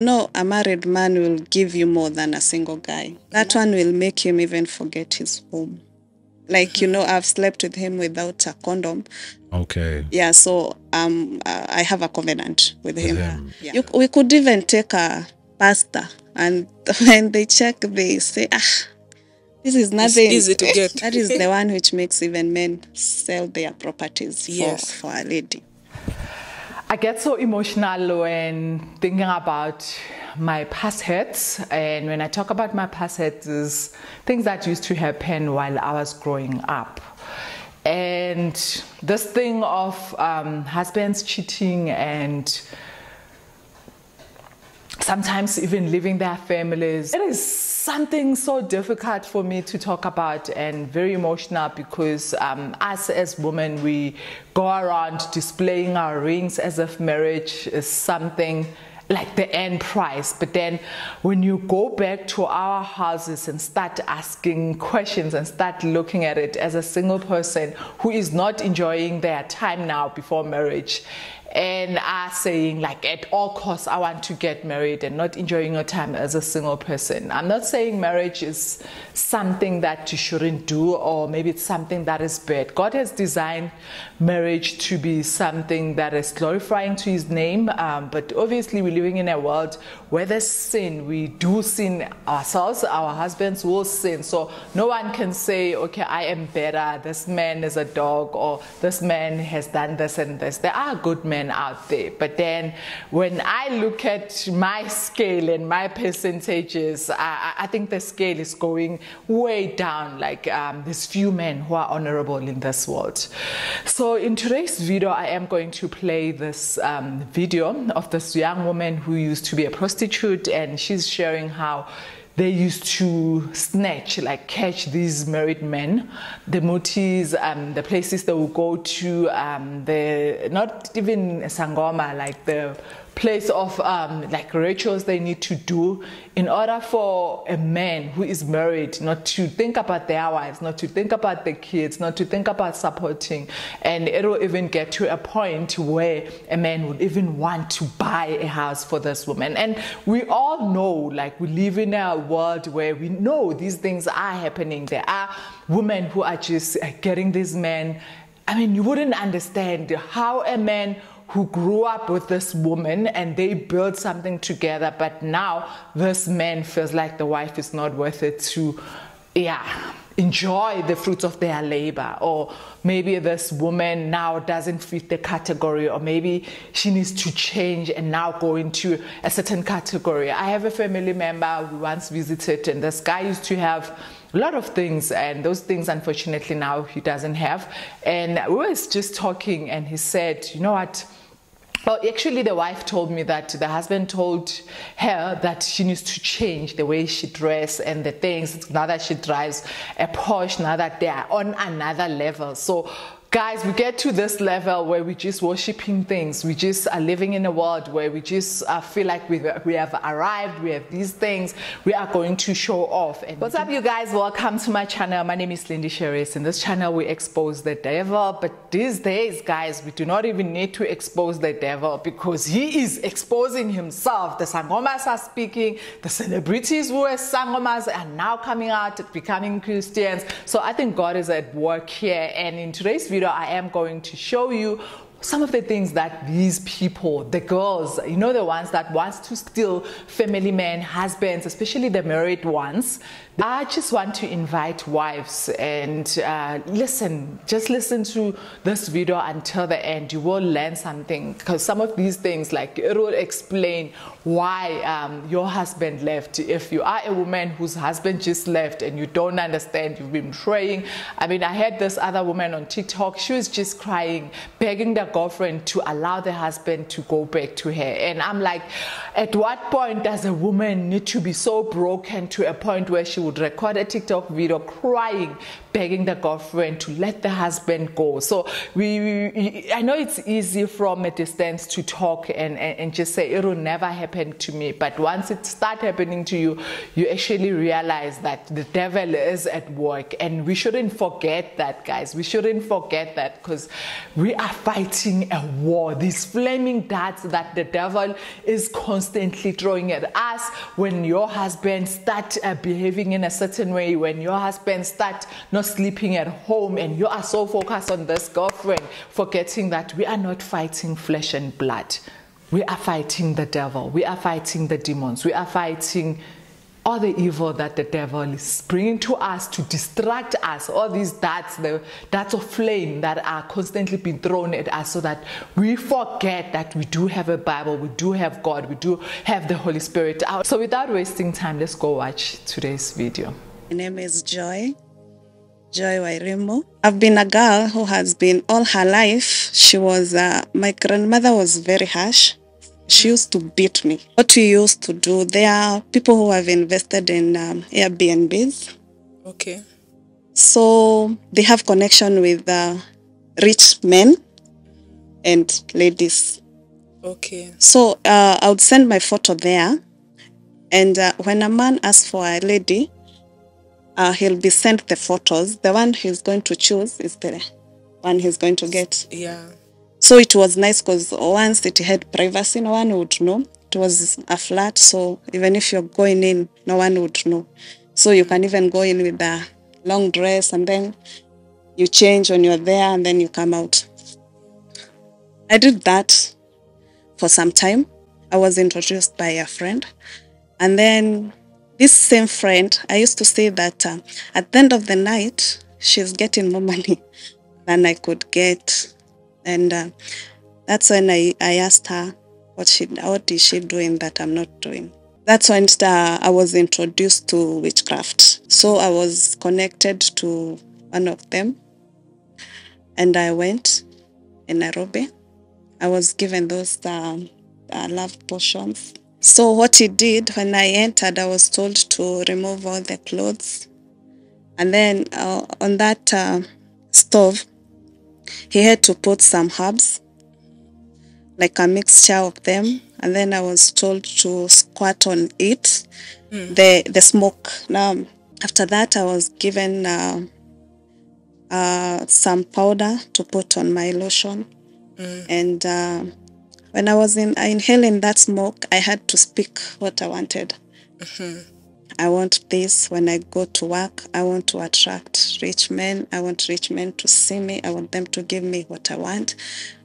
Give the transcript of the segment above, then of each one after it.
No, a married man will give you more than a single guy. That one will make him even forget his home. Like, I've slept with him without a condom. Okay. Yeah, so I have a covenant with With him. him. Yeah. We could even take a pastor, and when they check, they say, this is nothing. easy to get. That is the one which makes even men sell their properties Yes. for a lady. I get so emotional when thinking about my past hurts, and when I talk about my past hurts, is things that used to happen while I was growing up. And this thing of husbands cheating and sometimes even leaving their families, it is something so difficult for me to talk about and very emotional because us as women, we go around displaying our rings as if marriage is something like the end prize. But then when you go back to our houses and start asking questions and start looking at it as a single person who is not enjoying their time now before marriage, and are saying like at all costs I want to get married and not enjoying your time as a single person. I'm not saying marriage is something that you shouldn't do, or maybe it's something that is bad. God has designed marriage to be something that is glorifying to his name, but obviously we're living in a world where there's sin. We do sin ourselves, our husbands will sin, so no one can say, okay, I am better, this man is a dog, or this man has done this and this. There are good men out there, but then when I look at my scale and my percentages, I think the scale is going way down. Like there's few men who are honorable in this world. So in today's video, I am going to play this video of this young woman who used to be a prostitute, and she's sharing how they used to snatch, like catch these married men, the motives, the places they would go to, the not even Sangoma, like the place of like rituals they need to do in order for a man who is married not to think about their wives, not to think about the kids, not to think about supporting. And it will even get to a point where a man would even want to buy a house for this woman. And we all know, like, we live in a world where we know these things are happening. There are women who are just getting these men. I mean, you wouldn't understand how a man who grew up with this woman and they built something together, but now this man feels like the wife is not worth it to enjoy the fruits of their labor. Or maybe this woman now doesn't fit the category, or maybe she needs to change and now go into a certain category. I have a family member who once visited, and this guy used to have a lot of things, and those things unfortunately now he doesn't have. And we was just talking, and he said, you know what, well, actually the wife told me that the husband told her that she needs to change the way she dresses and the things, now that she drives a Porsche, now that they are on another level. So guys, we get to this level where we just worshiping things. We just are living in a world where we just feel like we have arrived, we have these things, we are going to show off. And what's up, you guys? Welcome to my channel. My name is Lindy Sheris. In this channel, we expose the devil. But these days, guys, we do not even need to expose the devil because he is exposing himself. The Sangomas are speaking. The celebrities who were Sangomas are now coming out, becoming Christians. So I think God is at work here. And in today's video, I am going to show you some of the things that these people, the girls, you know, the ones that wants to steal family men, husbands, especially the married ones. I just want to invite wives and just listen to this video until the end. You will learn something, because some of these things, like, it will explain why your husband left. If you are a woman whose husband just left and you don't understand, you've been praying. I mean, I had this other woman on TikTok, she was just crying, begging the girlfriend to allow the husband to go back to her. And I'm like, at what point does a woman need to be so broken to a point where she would record a TikTok video crying, begging the girlfriend to let the husband go? So I know it's easy from a distance to talk and just say it will never happen to me, but once it starts happening to you, you actually realize that the devil is at work. And we shouldn't forget that, guys. We shouldn't forget that, because we are fighting fighting a war, these flaming darts that the devil is constantly throwing at us. When your husband start behaving in a certain way, when your husband start not sleeping at home, and you are so focused on this girlfriend, forgetting that we are not fighting flesh and blood. We are fighting the devil. We are fighting the demons. We are fighting all the evil that the devil is bringing to us to distract us. All these darts, the darts of flame that are constantly being thrown at us, so that we forget that we do have a Bible, we do have God, we do have the Holy Spirit. So without wasting time, let's go watch today's video. My name is Joy Wairimo. I've been a girl who has been all her life. My grandmother was very harsh. She used to beat me. What we used to do, there are people who have invested in Airbnbs. Okay. So they have connection with rich men and ladies. Okay. So I would send my photo there. And when a man asks for a lady, he'll be sent the photos. The one he's going to choose is the one he's going to get. Yeah. So it was nice because once it had privacy, no one would know. It was a flat, so even if you're going in, no one would know. So you can even go in with a long dress and then you change when you're there and then you come out. I did that for some time. I was introduced by a friend. And then this same friend, I used to say that at the end of the night, she's getting more money than I could get. And that's when I asked her what is she doing that I'm not doing. That's when I was introduced to witchcraft. So I was connected to one of them. And I went in Nairobi. I was given those love potions. So what he did, when I entered, I was told to remove all the clothes. And then on that stove, he had to put some herbs, like a mixture of them. And then I was told to squat on it, the smoke. Now, after that, I was given some powder to put on my lotion. And when I was inhaling that smoke, I had to speak what I wanted. I want this when I go to work. I want to attract rich men. I want rich men to see me. I want them to give me what I want.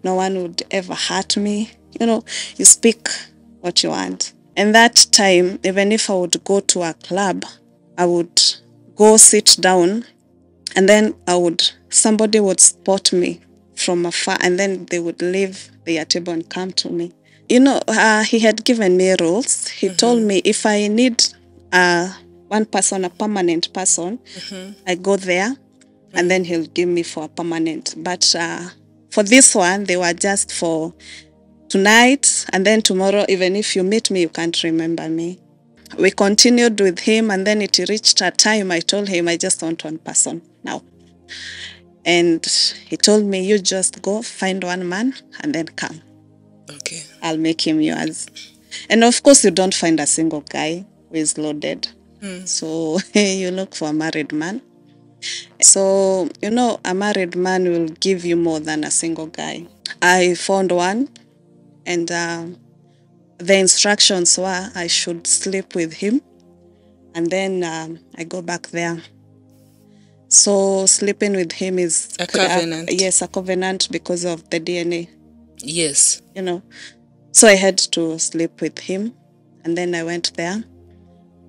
No one would ever hurt me. You know, you speak what you want. And that time, even if I would go to a club, I would go sit down and then somebody would spot me from afar and then they would leave their table and come to me. You know, he had given me rules. He told me if I need one person, a permanent person, I go there and then he'll give me for a permanent. But for this one, they were just for tonight and then tomorrow, even if you meet me, you can't remember me. We continued with him and then it reached a time I told him I just want one person now. And he told me, you just go find one man and then come. Okay. I'll make him yours. And of course, you don't find a single guy who is loaded. So you look for a married man. So, you know, a married man will give you more than a single guy. I found one and the instructions were I should sleep with him and then I go back there. So sleeping with him is a covenant. Yes, a covenant because of the DNA. Yes. You know, so I had to sleep with him and then I went there.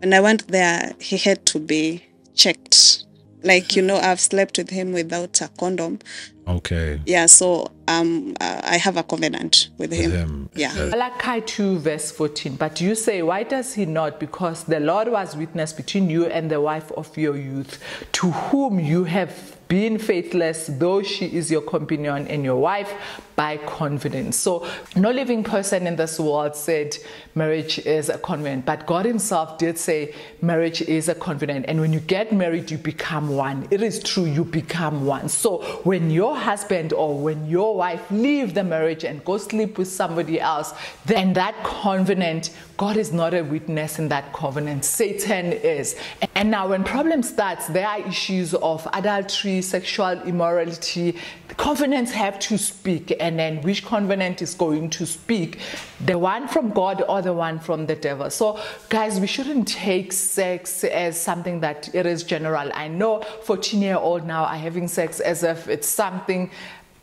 When I went there, he had to be checked. Like, you know, I've slept with him without a condom. Okay. Yeah, so I have a covenant with him. Yeah. Malachi 2 verse 14. But you say, why does he not? Because the Lord was witness between you and the wife of your youth, to whom you have been faithless, though she is your companion and your wife by confidence. So no living person in this world said marriage is a covenant, but God himself did say marriage is a covenant. And when you get married, you become one. It is true, you become one. So when your husband or when your wife leave the marriage and go sleep with somebody else, then that covenant, God is not a witness in that covenant. Satan is. And now when problem starts, there are issues of adultery, sexual immorality. The covenants have to speak, and then which covenant is going to speak? The one from God or the one from the devil? So guys, we shouldn't take sex as something that it is general. I know 14-year-old now are having sex as if it's something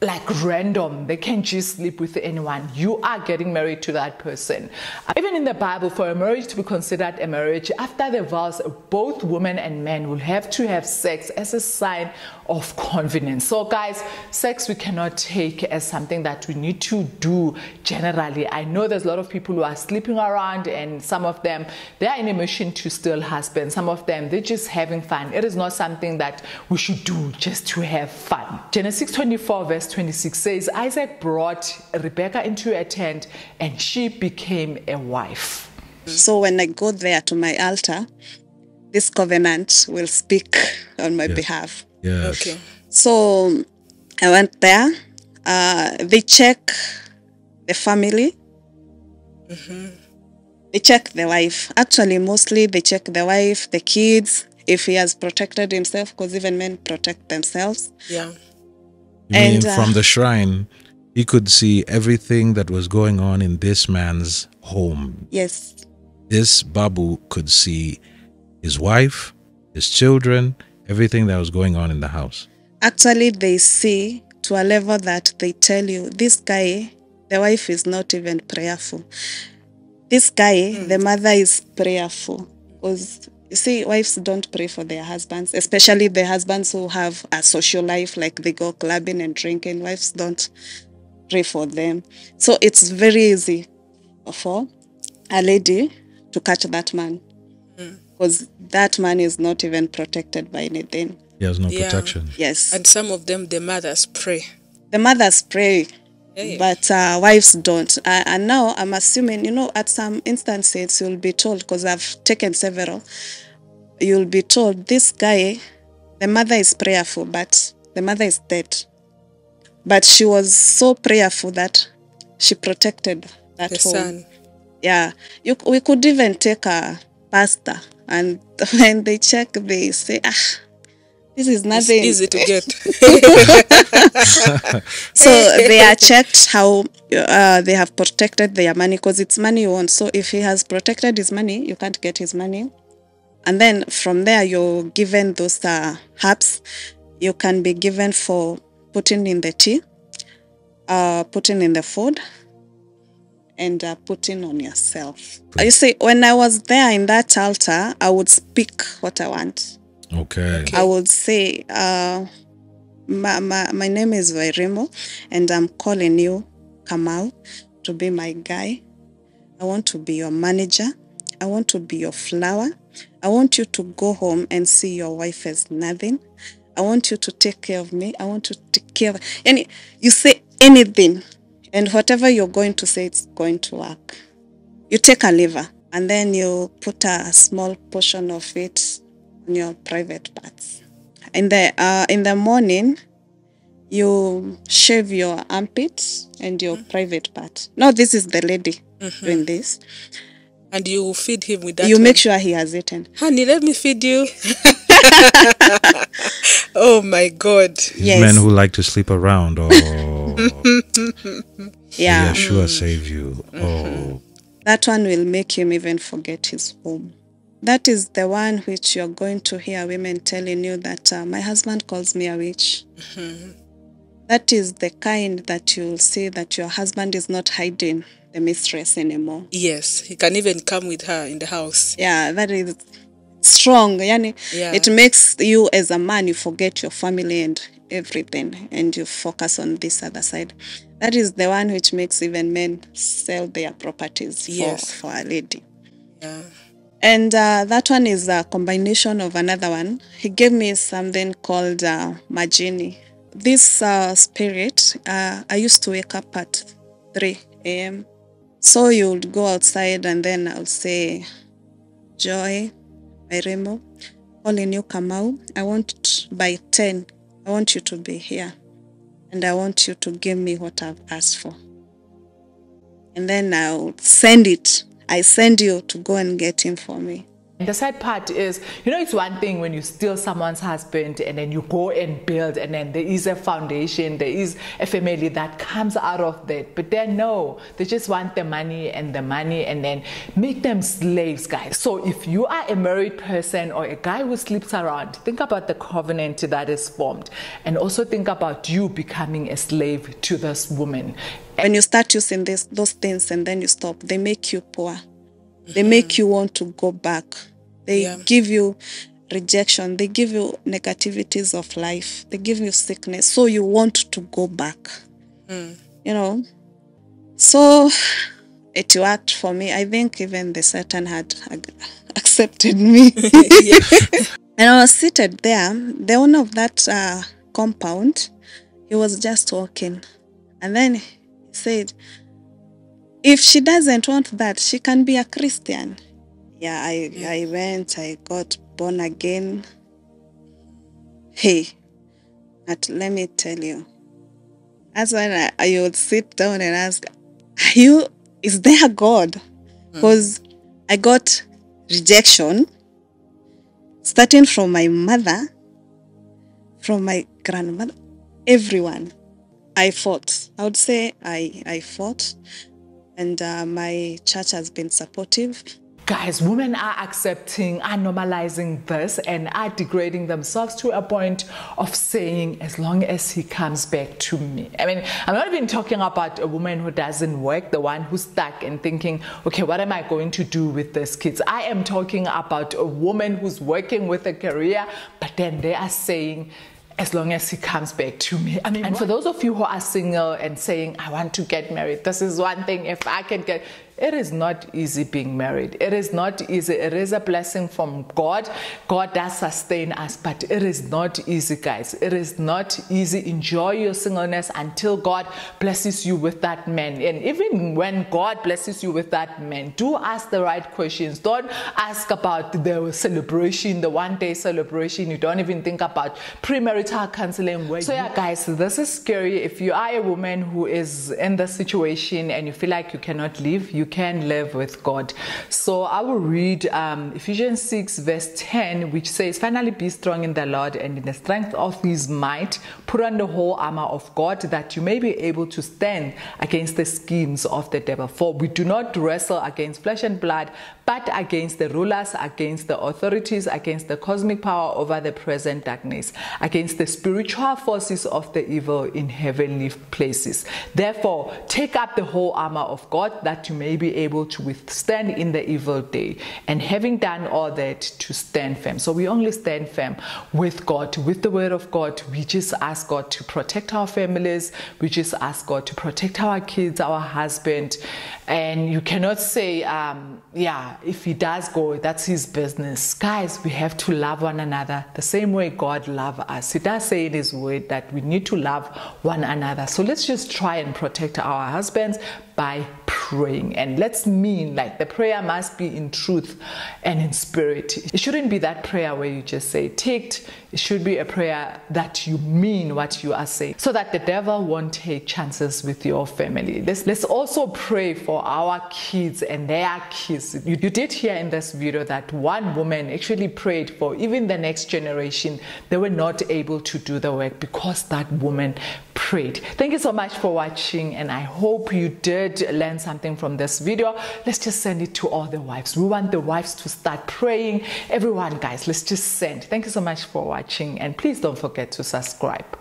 like random. They can't just sleep with anyone. You are getting married to that person. Even in the Bible, for a marriage to be considered a marriage, after the vows, both women and men will have to have sex as a sign of confidence. So guys, sex we cannot take as something that we need to do generally. I know there's a lot of people who are sleeping around, and some of them, they are in a mission to steal husbands. Some of them, they're just having fun. It is not something that we should do just to have fun. Genesis 24 verse 26 says, Isaac brought Rebekah into a tent and she became a wife. So when I go there to my altar, this covenant will speak on my behalf. Yes. Okay. So I went there. They check the family. They check the wife. Actually, mostly they check the wife, the kids, if he has protected himself, because even men protect themselves. Yeah. You mean And, from the shrine, he could see everything that was going on in this man's home. Yes. This Babu could see his wife, his children, everything that was going on in the house. Actually, they see to a level that they tell you, this guy, the wife is not even prayerful. This guy, the mother is prayerful. Because, you see, wives don't pray for their husbands, especially the husbands who have a social life, like they go clubbing and drinking. Wives don't pray for them. So it's very easy for a lady to catch that man. Because that man is not even protected by anything. He has no Yeah. protection. Yes. And some of them, the mothers pray. The mothers pray, Hey. but wives don't. And now I'm assuming, at some instances you'll be told, because I've taken several, you'll be told this guy, the mother is prayerful, but the mother is dead. But she was so prayerful that she protected that The home. son. Yeah, we could even take a pastor, and when they check, they say, this is It's nothing. easy to get. So they are checked how they have protected their money, because it's money you want. So if he has protected his money, you can't get his money. And then from there, you're given those herbs. You can be given for putting in the tea, putting in the food, and putting on yourself. You see, when I was there in that altar, I would speak what I want. Okay. I would say, my name is Vairimo, and I'm calling you, Kamau, to be my guy. I want to be your manager. I want to be your flower. I want you to go home and see your wife as nothing. I want you to take care of me. I want to take care of... And you say anything, and whatever you're going to say, it's going to work. You take a liver, and then you put a small portion of it on your private parts. In the morning, you shave your armpits and your private part. Now, this is the lady doing this. And you feed him with that. You one. make sure he has eaten. Honey, let me feed you. Oh my God. Yes. Men who like to sleep around. Oh, Yeah. Yeshua save you. Oh, That one will make him even forget his home. That is the one which you're going to hear women telling you that my husband calls me a witch. That is the kind that you'll see that your husband is not hiding the mistress anymore. Yes, he can even come with her in the house. Yeah, that is strong. Yani, Yeah. It makes you as a man, you forget your family and everything, and you focus on this other side. That is the one which makes even men sell their properties Yes. for a lady. Yeah. And that one is a combination of another one. He gave me something called Majini. This spirit, I used to wake up at 3 a.m. So you would go outside, and then I'll say, Joy, Iremo, calling you Kamau. I want by 10, I want you to be here. And I want you to give me what I've asked for. And then I'll send it. I send you to go and get him for me. The sad part is, it's one thing when you steal someone's husband and then you go and build, and then there is a foundation, there is a family that comes out of that. But then no, they just want the money and then make them slaves, guys. So if you are a married person or a guy who sleeps around, think about the covenant that is formed, and also think about you becoming a slave to this woman. When you start using those things and then you stop, they make you poor. They make you want to go back. They give you rejection. They give you negativities of life. They give you sickness. So you want to go back. So it worked for me. I think even the Satan had accepted me. And I was seated there. The owner of that compound, he was just walking. And then he said, if she doesn't want that, she can be a Christian. Yeah, I went, I got born again. Hey, but let me tell you, that's when I would sit down and ask, is there a God? Because I got rejection, starting from my mother, from my grandmother, everyone. I fought. I would say I fought, and my church has been supportive. Guys, women are accepting, are normalizing this, and are degrading themselves to a point of saying, as long as he comes back to me. I mean, I'm not even talking about a woman who doesn't work, the one who's stuck and thinking, okay, what am I going to do with these kids? I am talking about a woman who's working with a career, but then they are saying, as long as he comes back to me. I mean, and for those of you who are single and saying, I want to get married, this is one thing, if I can get... It is not easy being married. It is not easy. It is a blessing from God. God does sustain us, but it is not easy, guys. It is not easy. Enjoy your singleness until God blesses you with that man. And even when God blesses you with that man, do ask the right questions. Don't ask about the celebration, the one-day celebration. You don't even think about premarital counseling. So yeah, guys, this is scary. If you are a woman who is in the situation and you feel like you cannot leave, you can live with God. So I will read Ephesians 6 verse 10, which says, finally be strong in the Lord and in the strength of his might. Put on the whole armor of God, that you may be able to stand against the schemes of the devil. For we do not wrestle against flesh and blood, but against the rulers, against the authorities, against the cosmic power over the present darkness, against the spiritual forces of the evil in heavenly places. Therefore, take up the whole armor of God, that you may be able to withstand in the evil day, and having done all that, to stand firm. So we only stand firm with God, with the word of God. We just ask God to protect our families. We just ask God to protect our kids, our husband. And you cannot say, yeah, if he does go, that's his business. Guys, we have to love one another the same way God loves us. He does say in his word that we need to love one another. So let's just try and protect our husbands by praying. And let's mean, like, the prayer must be in truth and in spirit. It shouldn't be that prayer where you just say ticked. It should be a prayer that you mean what you are saying, so that the devil won't take chances with your family. Let's also pray for our kids and their kids. You did hear in this video that one woman actually prayed for even the next generation. They were not able to do the work because that woman prayed. Thank you so much for watching, and I hope you did learn something from this video. Let's just send it to all the wives. We want the wives to start praying. Everyone, guys, let's just send. Thank you so much for watching, and please don't forget to subscribe.